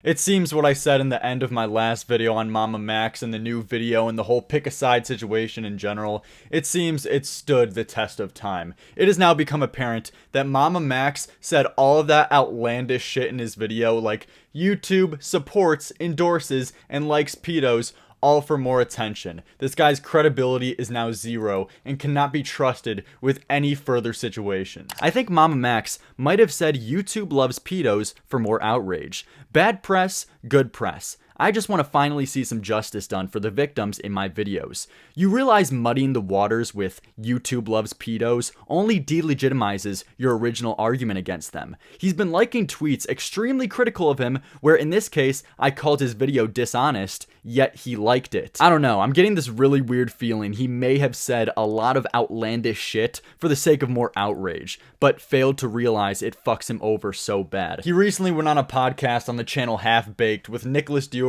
It seems what I said in the end of my last video on MamaMax and the new video and the whole pick a side situation in general, it seems it stood the test of time. It has now become apparent that MamaMax said all of that outlandish shit in his video, like YouTube supports, endorses, and likes pedos, all for more attention. This guy's credibility is now zero and cannot be trusted with any further situations. I think MamaMax might have said YouTube loves pedos for more outrage. Bad press, good press. I just want to finally see some justice done for the victims in my videos. You realize muddying the waters with YouTube loves pedos only delegitimizes your original argument against them. He's been liking tweets extremely critical of him, where in this case, I called his video dishonest, yet he liked it. I don't know, I'm getting this really weird feeling he may have said a lot of outlandish shit for the sake of more outrage, but failed to realize it fucks him over so bad. He recently went on a podcast on the channel Half Baked with Nicholas Diorio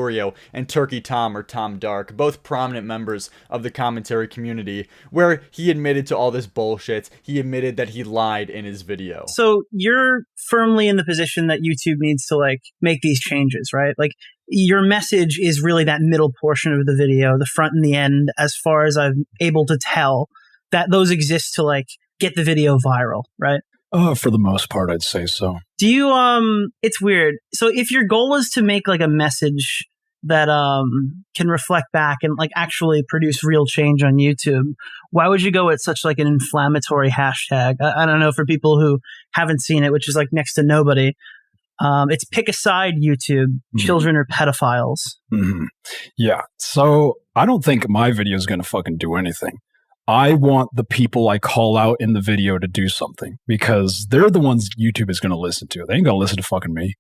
and Turkey Tom, or Tom Dark, both prominent members of the commentary community, where he admitted to all this bullshit. He admitted that he lied in his video. So you're firmly in the position that YouTube needs to like make these changes, right? Like your message is really that middle portion of the video, the front and the end, as far as I'm able to tell, that those exist to like get the video viral, right? For the most part, I'd say so. Do you, it's weird. So if your goal is to make like a message that can reflect back and like actually produce real change on YouTube, why would you go with such like an inflammatory hashtag? I don't know, for people who haven't seen it, which is like next to nobody. It's pick a side YouTube, children are pedophiles. Mm-hmm. Yeah. So I don't think my video is going to fucking do anything. I want the people I call out in the video to do something, because they're the ones YouTube is going to listen to. They ain't going to listen to fucking me.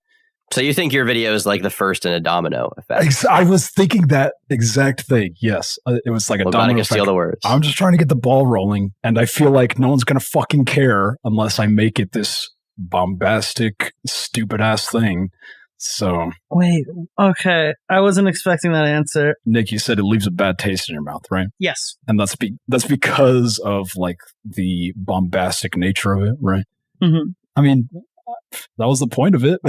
So you think your video is like the first in a domino effect? I was thinking that exact thing. Yes. It was like a domino effect. Steal the words. I'm just trying to get the ball rolling, and I feel like no one's going to fucking care unless I make it this bombastic, stupid ass thing. So wait, okay, I wasn't expecting that answer. Nick, you said it leaves a bad taste in your mouth, right? Yes, and that's because of like the bombastic nature of it, right? Mm-hmm. I mean, that was the point of it.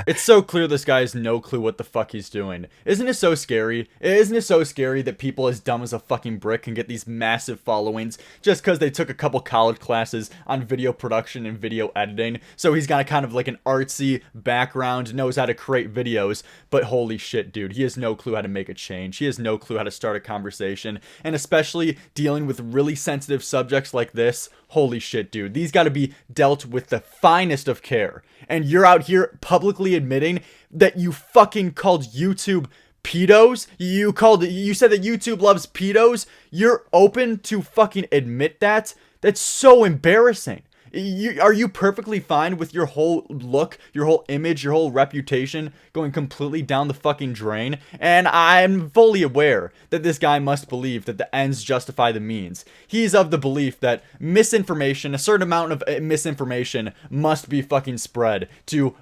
It's so clear this guy has no clue what the fuck he's doing. Isn't it so scary? Isn't it so scary that people as dumb as a fucking brick can get these massive followings just because they took a couple college classes on video production and video editing? So he's got kind of like an artsy background, knows how to create videos, but holy shit, dude, he has no clue how to make a change. He has no clue how to start a conversation, and especially dealing with really sensitive subjects like this. Holy shit, dude, these got to be dealt with the finest of care. And you're out here publicly admitting that you fucking called YouTube pedos? You said that YouTube loves pedos? You're open to fucking admit that? That's so embarrassing. Are you perfectly fine with your whole look, your whole image, your whole reputation going completely down the fucking drain? And I'm fully aware that this guy must believe that the ends justify the means. He's of the belief that misinformation, a certain amount of misinformation must be fucking spread to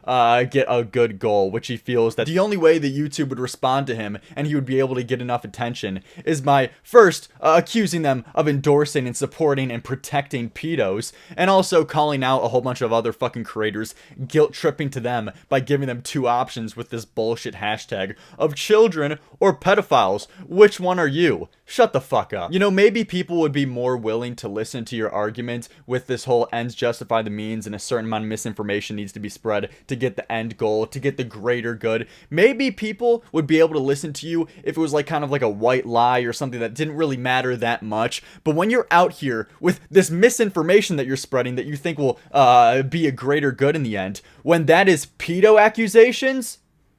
get a good goal, which he feels that the only way that YouTube would respond to him and he would be able to get enough attention is by first accusing them of endorsing and supporting and protecting pedos, and also calling out a whole bunch of other fucking creators, guilt tripping to them by giving them two options with this bullshit hashtag of children or pedophiles. Which one are you? Shut the fuck up. You know, maybe people would be more willing to listen to your argument with this whole ends justify the means and a certain amount of misinformation needs to be spread to get the end goal, to get the greater good. Maybe people would be able to listen to you if it was like kind of like a white lie or something that didn't really matter that much. But when you're out here with this misinformation that you're spreading that you think will be a greater good in the end, when that is pedo accusations,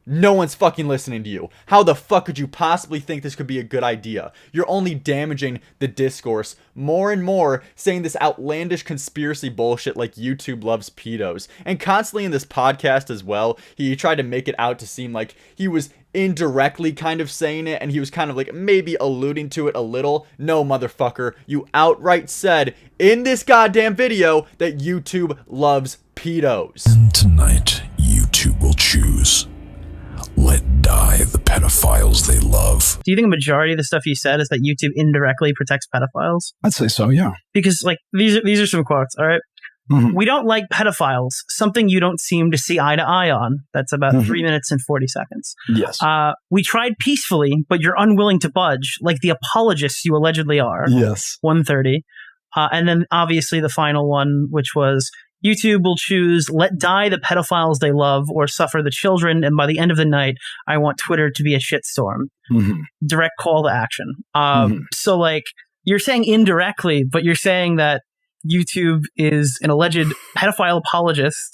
no one's fucking listening to you. How the fuck could you possibly think this could be a good idea? You're only damaging the discourse more and more, saying this outlandish conspiracy bullshit like YouTube loves pedos. And constantly in this podcast as well, he tried to make it out to seem like he was indirectly kind of saying it, and he was kind of like maybe alluding to it a little. No, motherfucker, you outright said in this goddamn video that YouTube loves pedos. And tonight, YouTube will choose. Let die the pedophiles they love. Do you think a majority of the stuff you said is that YouTube indirectly protects pedophiles? I'd say so, yeah. Because like these are some quotes, all right? We don't like pedophiles, something you don't seem to see eye to eye on. That's about 3 minutes and 40 seconds. Yes. We tried peacefully, but you're unwilling to budge, like the apologists you allegedly are. Yes. 1:30. And then obviously the final one, which was YouTube will choose let die the pedophiles they love or suffer the children. And by the end of the night, I want Twitter to be a shitstorm. Direct call to action. So like you're saying indirectly, but you're saying that YouTube is an alleged pedophile apologist.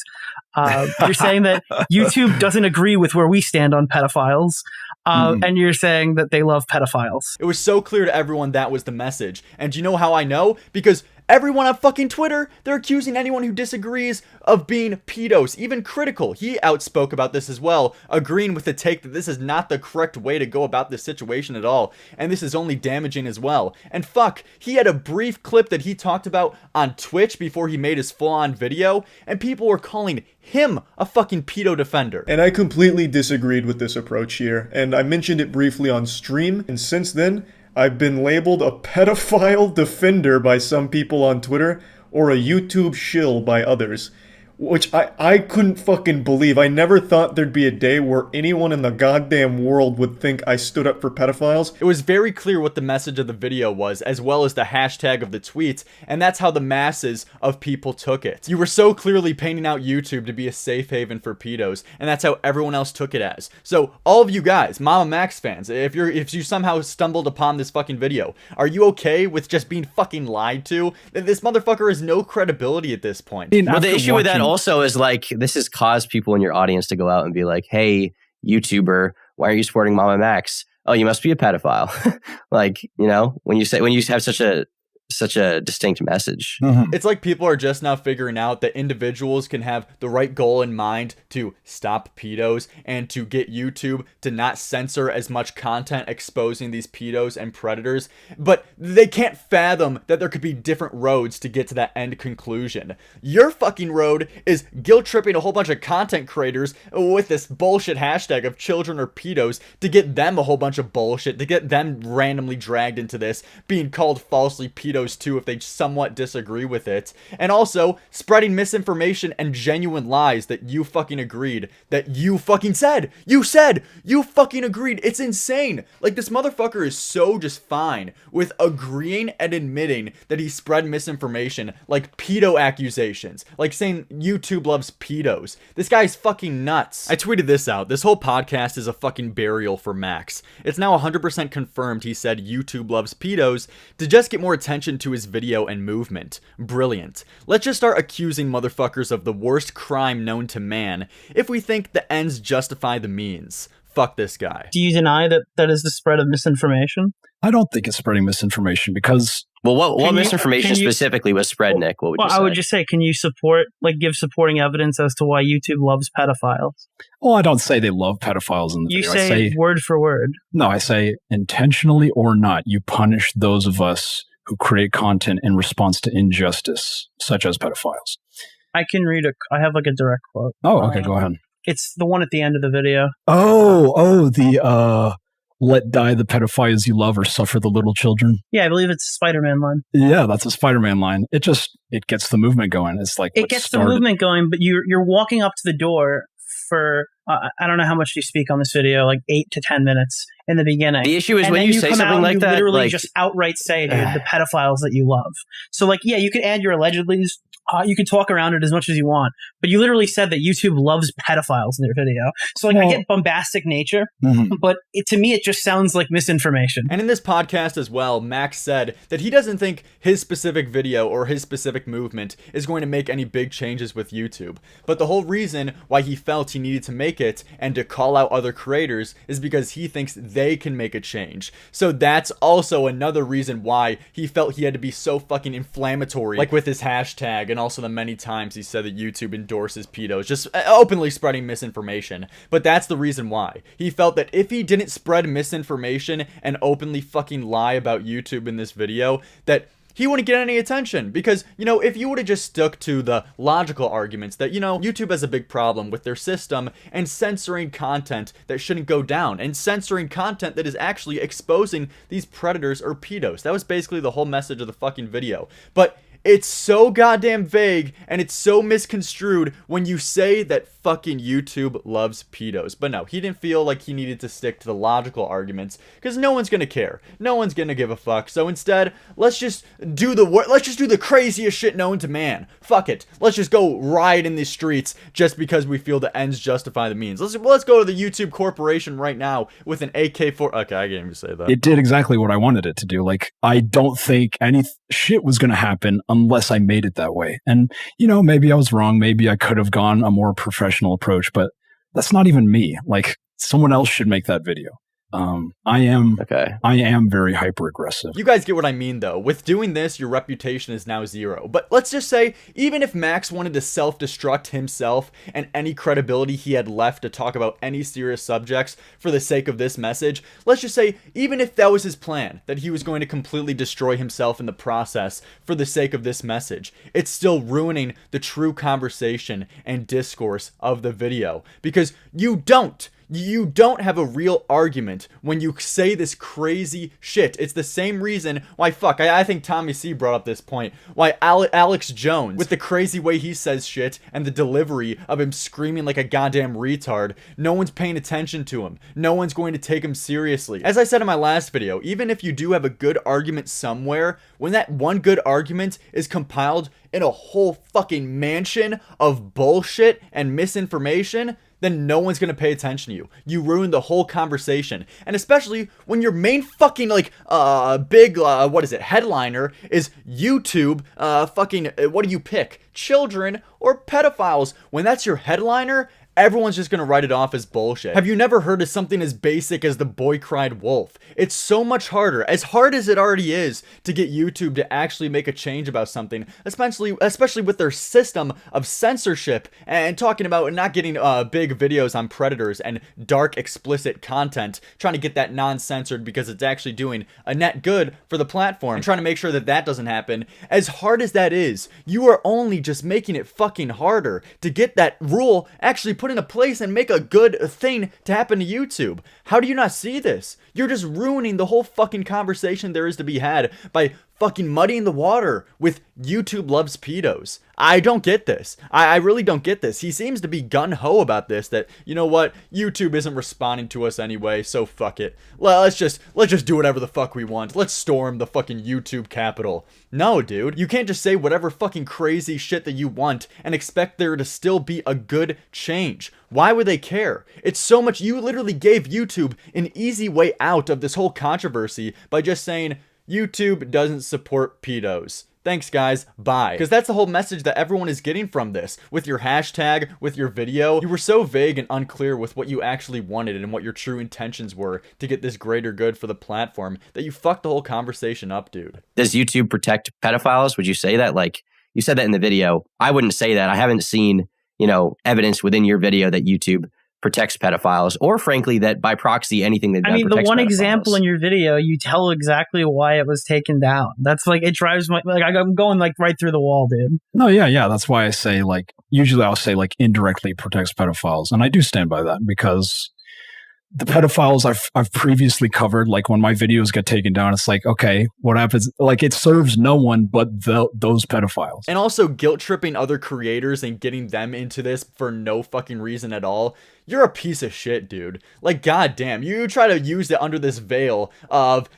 You're saying that YouTube doesn't agree with where we stand on pedophiles. And you're saying that they love pedophiles. It was so clear to everyone that was the message. And do you know how I know? Because everyone on fucking Twitter, they're accusing anyone who disagrees of being pedos, even critical. He outspoke about this as well, agreeing with the take that this is not the correct way to go about this situation at all, and this is only damaging as well. And fuck, he had a brief clip that he talked about on Twitch before he made his full-on video, and people were calling him a fucking pedo defender. And I completely disagreed with this approach here, and I mentioned it briefly on stream, and since then, I've been labeled a pedophile defender by some people on Twitter, or a YouTube shill by others. Which I couldn't fucking believe. I never thought there'd be a day where anyone in the goddamn world would think I stood up for pedophiles. It was very clear what the message of the video was, as well as the hashtag of the tweets, and that's how the masses of people took it. You were so clearly painting out YouTube to be a safe haven for pedos, and that's how everyone else took it as. So, all of you guys, MamaMax fans, if you somehow stumbled upon this fucking video, are you okay with just being fucking lied to? This motherfucker has no credibility at this point. Well, the issue with that also is like this has caused people in your audience to go out and be like, hey, YouTuber, why are you supporting MamaMax? Oh, you must be a pedophile. Like, you know, when you have such a distinct message. It's like people are just now figuring out that individuals can have the right goal in mind to stop pedos and to get YouTube to not censor as much content exposing these pedos and predators, but they can't fathom that there could be different roads to get to that end conclusion. Your fucking road is guilt tripping a whole bunch of content creators with this bullshit hashtag of children or pedos to get them a whole bunch of bullshit, to get them randomly dragged into this, being called falsely pedos too if they somewhat disagree with it, and also spreading misinformation and genuine lies that you fucking agreed, that you fucking said, you fucking agreed. It's insane. Like, this motherfucker is so just fine with agreeing and admitting that he spread misinformation, like pedo accusations, like saying YouTube loves pedos. This guy's fucking nuts. I tweeted this out. This whole podcast is a fucking burial for Max. It's now 100% confirmed he said YouTube loves pedos to just get more attention to his video and movement. Brilliant. Let's just start accusing motherfuckers of the worst crime known to man if we think the ends justify the means. Fuck this guy. Do you deny that is the spread of misinformation? I don't think it's spreading misinformation because... Well, what misinformation specifically was spread, Nick? What would you say? I would just say, can you give supporting evidence as to why YouTube loves pedophiles? Well, I don't say they love pedophiles in the video. You say word for word. No, I say intentionally or not, you punish those of us who create content in response to injustice, such as pedophiles. I can read I have like a direct quote. Oh, okay, go ahead. It's the one at the end of the video. The let die the pedophiles you love or suffer the little children. Yeah, I believe it's a Spider-Man line. Yeah, that's a Spider-Man line. It gets the movement going. It's like it gets the movement going, but you're walking up to the door for I don't know how much you speak on this video, like 8 to 10 minutes in the beginning. The issue is when you say something like that, literally like, just outright say, dude, the pedophiles that you love. So like, yeah, you could add your allegedlys. You can talk around it as much as you want, but you literally said that YouTube loves pedophiles in their video. So like, I get bombastic nature, but to me, it just sounds like misinformation. And in this podcast as well, Max said that he doesn't think his specific video or his specific movement is going to make any big changes with YouTube. But the whole reason why he felt he needed to make it and to call out other creators is because he thinks they can make a change. So that's also another reason why he felt he had to be so fucking inflammatory, like with his hashtag, and also the many times he said that YouTube endorses pedos, just openly spreading misinformation. But that's the reason why. He felt that if he didn't spread misinformation and openly fucking lie about YouTube in this video, that he wouldn't get any attention. Because, you know, if you would have just stuck to the logical arguments that, you know, YouTube has a big problem with their system and censoring content that shouldn't go down, and censoring content that is actually exposing these predators or pedos. That was basically the whole message of the fucking video. But It's so goddamn vague and it's so misconstrued when you say that fucking YouTube loves pedos. But no, he didn't feel like he needed to stick to the logical arguments because no one's gonna care. No one's gonna give a fuck. So instead, let's just do the craziest shit known to man. Fuck it. Let's just go riot in the streets just because we feel the ends justify the means. Let's go to the YouTube corporation right now with an AK-4. Okay, I can't even say that. It did exactly what I wanted it to do. Like, I don't think any shit was going to happen unless I made it that way. And, you know, maybe I was wrong. Maybe I could have gone a more professional approach, but that's not even me. Like, someone else should make that video. I am very hyper aggressive. You guys get what I mean though. With doing this, your reputation is now zero. But let's just say, even if Max wanted to self-destruct himself and any credibility he had left to talk about any serious subjects for the sake of this message, let's just say, even if that was his plan, that he was going to completely destroy himself in the process for the sake of this message, it's still ruining the true conversation and discourse of the video. Because you don't have a real argument when you say this crazy shit. It's the same reason why, I think Tommy C brought up this point, why Alex Jones, with the crazy way he says shit and the delivery of him screaming like a goddamn retard, no one's paying attention to him. No one's going to take him seriously. As I said in my last video, even if you do have a good argument somewhere, when that one good argument is compiled in a whole fucking mansion of bullshit and misinformation, then no one's gonna pay attention to you. You ruin the whole conversation. And especially when your main fucking, headliner is YouTube, what do you pick? Children or pedophiles? When that's your headliner, everyone's just gonna write it off as bullshit. Have you never heard of something as basic as the boy cried wolf? It's so much harder, as hard as it already is, to get YouTube to actually make a change about something, especially with their system of censorship and talking about not getting big videos on predators and dark explicit content, trying to get that non-censored because it's actually doing a net good for the platform and trying to make sure that that doesn't happen. As hard as that is, you are only just making it fucking harder to get that rule actually put into place and make a good thing to happen to YouTube. How do you not see this? You're just ruining the whole fucking conversation there is to be had by fucking muddying the water with YouTube loves pedos. I don't get this. I really don't get this. He seems to be gun-ho about this, that, you know what, YouTube isn't responding to us anyway, so fuck it. Let's just do whatever the fuck we want. Let's storm the fucking YouTube Capitol. No, dude. You can't just say whatever fucking crazy shit that you want and expect there to still be a good change. Why would they care? It's so much. You literally gave YouTube an easy way out of this whole controversy by just saying, YouTube doesn't support pedos. Thanks, guys. Bye. Because that's the whole message that everyone is getting from this. With your hashtag, with your video, you were so vague and unclear with what you actually wanted and what your true intentions were to get this greater good for the platform that you fucked the whole conversation up, dude. Does YouTube protect pedophiles? Would you say that? Like, you said that in the video. I wouldn't say that. I haven't seen, evidence within your video that YouTube protects pedophiles, or frankly, that by proxy, anything that the one example in your video, you tell exactly why it was taken down. That's like, it drives my, I'm going right through the wall, dude. No, yeah. That's why I say, usually I'll say, indirectly protects pedophiles. And I do stand by that because the pedophiles I've previously covered, when my videos get taken down, it's like, okay, what happens? It serves no one but those pedophiles. And also guilt tripping other creators and getting them into this for no fucking reason at all. You're a piece of shit, dude. Goddamn, you try to use it under this veil of,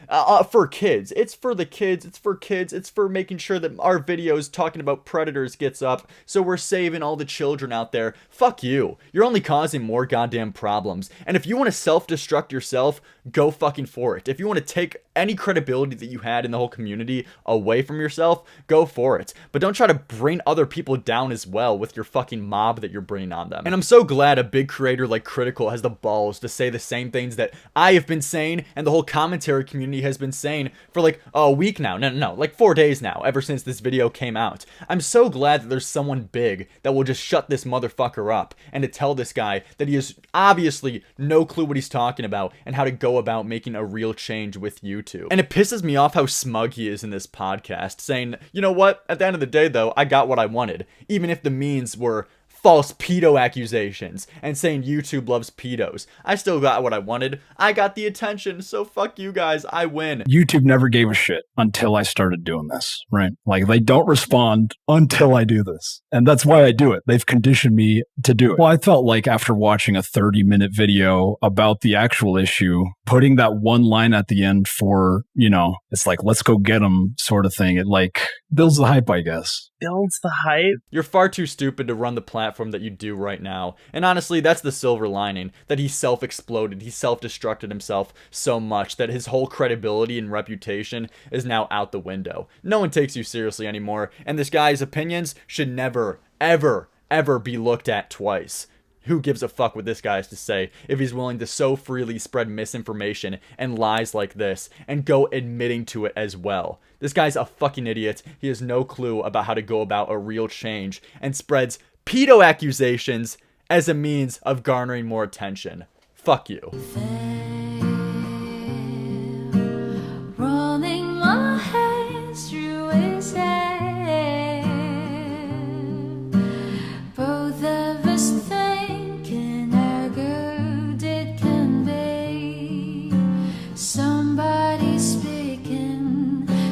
for kids. It's for the kids, it's for kids, it's for making sure that our videos talking about predators gets up, so we're saving all the children out there. Fuck you. You're only causing more goddamn problems. And if you want to self-destruct yourself, go fucking for it. If you want to take any credibility that you had in the whole community away from yourself, go for it. But don't try to bring other people down as well with your fucking mob that you're bringing on them. And I'm so glad a big creator like Critical has the balls to say the same things that I have been saying and the whole commentary community has been saying for a week now. No, 4 days now, ever since this video came out. I'm so glad that there's someone big that will just shut this motherfucker up and to tell this guy that he has obviously no clue what he's talking about and how to go about making a real change with YouTube. And it pisses me off how smug he is in this podcast, saying, you know what, at the end of the day though, I got what I wanted, even if the means were false pedo accusations and saying YouTube loves pedos. I still got what I wanted. I got the attention, so fuck you guys. I win. YouTube never gave a shit until I started doing this, right? Like, they don't respond until I do this. And that's why I do it. They've conditioned me to do it. Well, I felt like after watching a 30-minute video about the actual issue, putting that one line at the end for, you know, it's like, let's go get them sort of thing. It like builds the hype, I guess. Builds the hype. You're far too stupid to run the platform that you do right now. And honestly, that's the silver lining, that he self-exploded. He self-destructed himself so much that his whole credibility and reputation is now out the window. No one takes you seriously anymore, and this guy's opinions should never, ever, ever be looked at twice. Who gives a fuck what this guy has to say if he's willing to so freely spread misinformation and lies like this and go admitting to it as well? This guy's a fucking idiot. He has no clue about how to go about a real change and spreads pedo accusations as a means of garnering more attention. Fuck you.